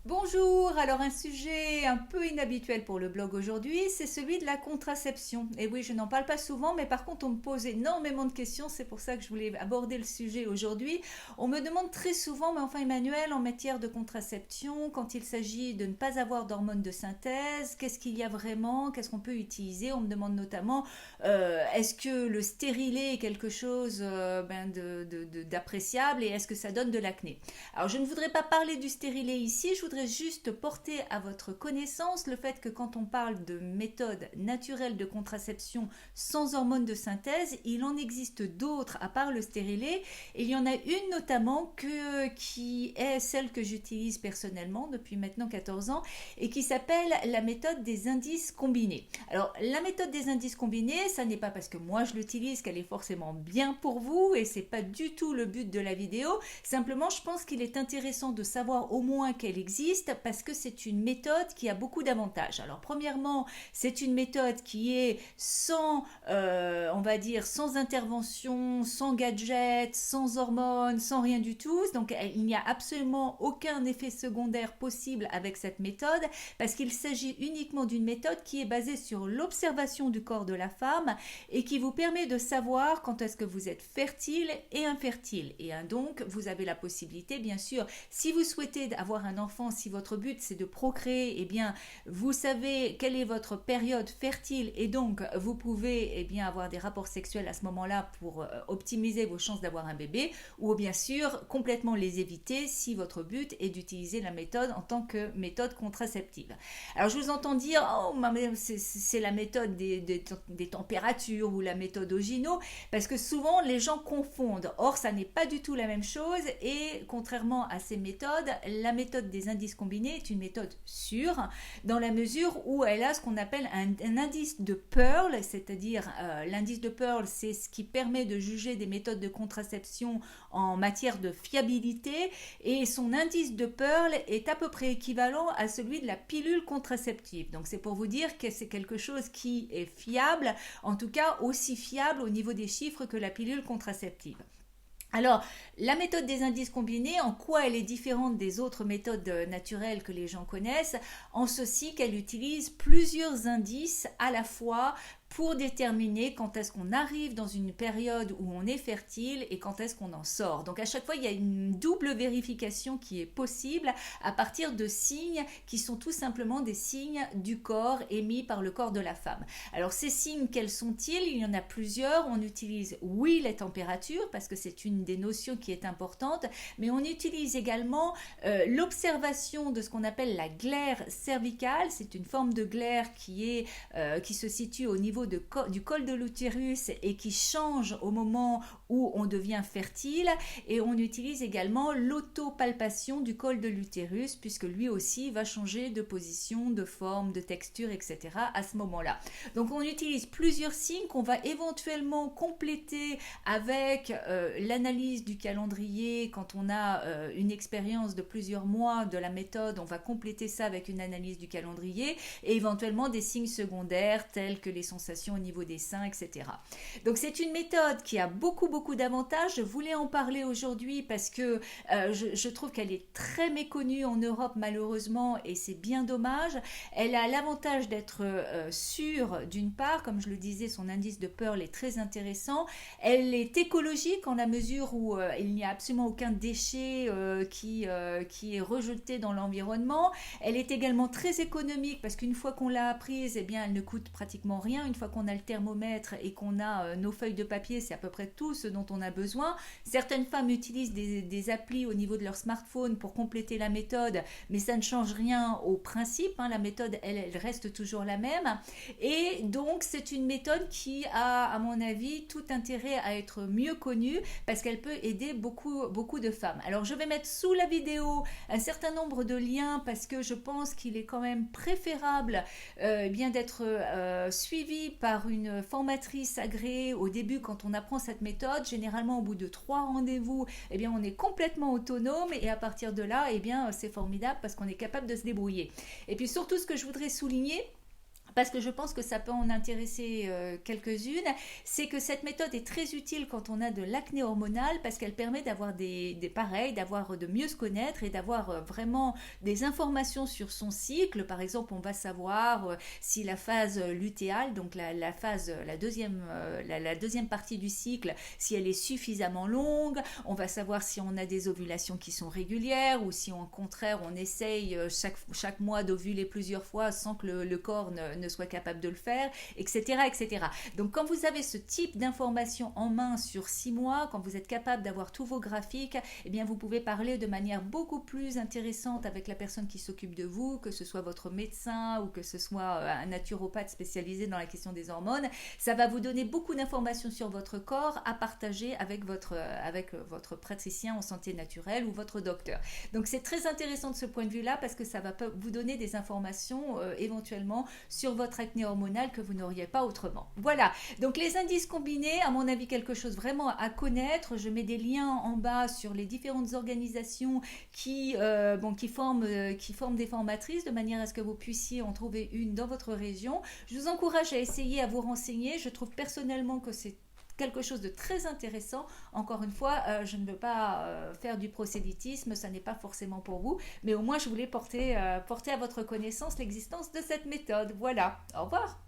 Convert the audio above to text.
Bonjour, alors un sujet un peu inhabituel pour le blog aujourd'hui, c'est celui de la contraception. Et oui, je n'en parle pas souvent, mais par contre on me pose énormément de questions, c'est pour ça que je voulais aborder le sujet aujourd'hui. On me demande très souvent, mais enfin Emmanuel, en matière de contraception, quand il s'agit de ne pas avoir d'hormones de synthèse, qu'est-ce qu'il y a vraiment, qu'est-ce qu'on peut utiliser? On me demande notamment, est-ce que le stérilet est quelque chose d'appréciable et est-ce que ça donne de l'acné? Alors je ne voudrais pas parler du stérilet ici, je voudrais juste porter à votre connaissance le fait que quand on parle de méthode naturelle de contraception sans hormones de synthèse, il en existe d'autres à part le stérilet. Et il y en a une notamment qui est celle que j'utilise personnellement depuis maintenant 14 ans et qui s'appelle la méthode des indices combinés. Alors la méthode des indices combinés, ça n'est pas parce que moi je l'utilise qu'elle est forcément bien pour vous et c'est pas du tout le but de la vidéo. Simplement, je pense qu'il est intéressant de savoir au moins qu'elle existe parce que c'est une méthode qui a beaucoup d'avantages. Alors, premièrement, c'est une méthode qui est sans, on va dire, sans intervention, sans gadget, sans hormones, sans rien du tout. Donc, il n'y a absolument aucun effet secondaire possible avec cette méthode parce qu'il s'agit uniquement d'une méthode qui est basée sur l'observation du corps de la femme et qui vous permet de savoir quand est-ce que vous êtes fertile et infertile. Et donc, vous avez la possibilité, bien sûr, si vous souhaitez avoir un enfant, si votre but c'est de procréer, eh bien, vous savez quelle est votre période fertile et donc vous pouvez avoir des rapports sexuels à ce moment-là pour optimiser vos chances d'avoir un bébé ou bien sûr complètement les éviter si votre but est d'utiliser la méthode en tant que méthode contraceptive. Alors, je vous entends dire, oh, c'est la méthode des températures ou la méthode Ogino parce que souvent les gens confondent. Or, ça n'est pas du tout la même chose et contrairement à ces méthodes, la méthode des indices combinés est une méthode sûre dans la mesure où elle a ce qu'on appelle un indice de Pearl, c'est-à-dire l'indice de Pearl, c'est ce qui permet de juger des méthodes de contraception en matière de fiabilité et son indice de Pearl est à peu près équivalent à celui de la pilule contraceptive. Donc c'est pour vous dire que c'est quelque chose qui est fiable, en tout cas aussi fiable au niveau des chiffres que la pilule contraceptive. Alors, la méthode des indices combinés, en quoi elle est différente des autres méthodes naturelles que les gens connaissent? En ceci qu'elle utilise plusieurs indices à la fois pour déterminer quand est-ce qu'on arrive dans une période où on est fertile et quand est-ce qu'on en sort. Donc à chaque fois, il y a une double vérification qui est possible à partir de signes qui sont tout simplement des signes du corps émis par le corps de la femme. Alors ces signes, quels sont-ils? Il y en a plusieurs. On utilise, oui, les températures parce que c'est une des notions qui est importante, mais on utilise également l'observation de ce qu'on appelle la glaire cervicale. C'est une forme de glaire qui se situe au niveau du col de l'utérus et qui change au moment où on devient fertile. Et on utilise également l'autopalpation du col de l'utérus puisque lui aussi va changer de position, de forme, de texture, etc. à ce moment-là. Donc on utilise plusieurs signes qu'on va éventuellement compléter avec l'analyse du calendrier. Quand on a une expérience de plusieurs mois de la méthode, on va compléter ça avec une analyse du calendrier et éventuellement des signes secondaires tels que les sensations au niveau des seins, etc. Donc c'est une méthode qui a beaucoup d'avantages. Je voulais en parler aujourd'hui parce que je trouve qu'elle est très méconnue en Europe malheureusement et c'est bien dommage. Elle a l'avantage d'être sûre d'une part, comme je le disais, son indice de Pearl est très intéressant. Elle est écologique en la mesure où il n'y a absolument aucun déchet qui est rejeté dans l'environnement. Elle est également très économique parce qu'une fois qu'on l'a apprise, eh bien, elle ne coûte pratiquement rien. Une fois qu'on a le thermomètre et qu'on a nos feuilles de papier, c'est à peu près tout ce dont on a besoin. Certaines femmes utilisent des applis au niveau de leur smartphone pour compléter la méthode, mais ça ne change rien au principe. La méthode, elle reste toujours la même. Et donc, c'est une méthode qui a, à mon avis, tout intérêt à être mieux connue parce qu'elle peut aider beaucoup de femmes. Alors, je vais mettre sous la vidéo un certain nombre de liens parce que je pense qu'il est quand même préférable d'être suivi par une formatrice agréée au début quand on apprend cette méthode. Généralement, au bout de 3 rendez-vous, on est complètement autonome et à partir de là, c'est formidable parce qu'on est capable de se débrouiller. Et puis surtout, ce que je voudrais souligner, parce que je pense que ça peut en intéresser quelques-unes, c'est que cette méthode est très utile quand on a de l'acné hormonale parce qu'elle permet d'avoir pareils, d'avoir de mieux se connaître et d'avoir vraiment des informations sur son cycle. Par exemple, on va savoir si la phase lutéale, donc la deuxième partie du cycle, si elle est suffisamment longue. On va savoir si on a des ovulations qui sont régulières ou si au contraire on essaye chaque mois d'ovuler plusieurs fois sans que le corps ne soit capable de le faire, etc., etc. Donc quand vous avez ce type d'informations en main sur 6 mois, quand vous êtes capable d'avoir tous vos graphiques, eh bien vous pouvez parler de manière beaucoup plus intéressante avec la personne qui s'occupe de vous, que ce soit votre médecin ou que ce soit un naturopathe spécialisé dans la question des hormones. Ça va vous donner beaucoup d'informations sur votre corps à partager avec votre praticien en santé naturelle ou votre docteur. Donc c'est très intéressant de ce point de vue-là parce que ça va vous donner des informations éventuellement sur votre acné hormonal que vous n'auriez pas autrement. Voilà, donc les indices combinés, à mon avis, quelque chose vraiment à connaître. Je mets des liens en bas sur les différentes organisations qui forment des formatrices de manière à ce que vous puissiez en trouver une dans votre région. Je vous encourage à essayer à vous renseigner. Je trouve personnellement que c'est quelque chose de très intéressant. Encore une fois, je ne veux pas faire du prosélytisme, ça n'est pas forcément pour vous, mais au moins je voulais porter à votre connaissance l'existence de cette méthode. Voilà, au revoir.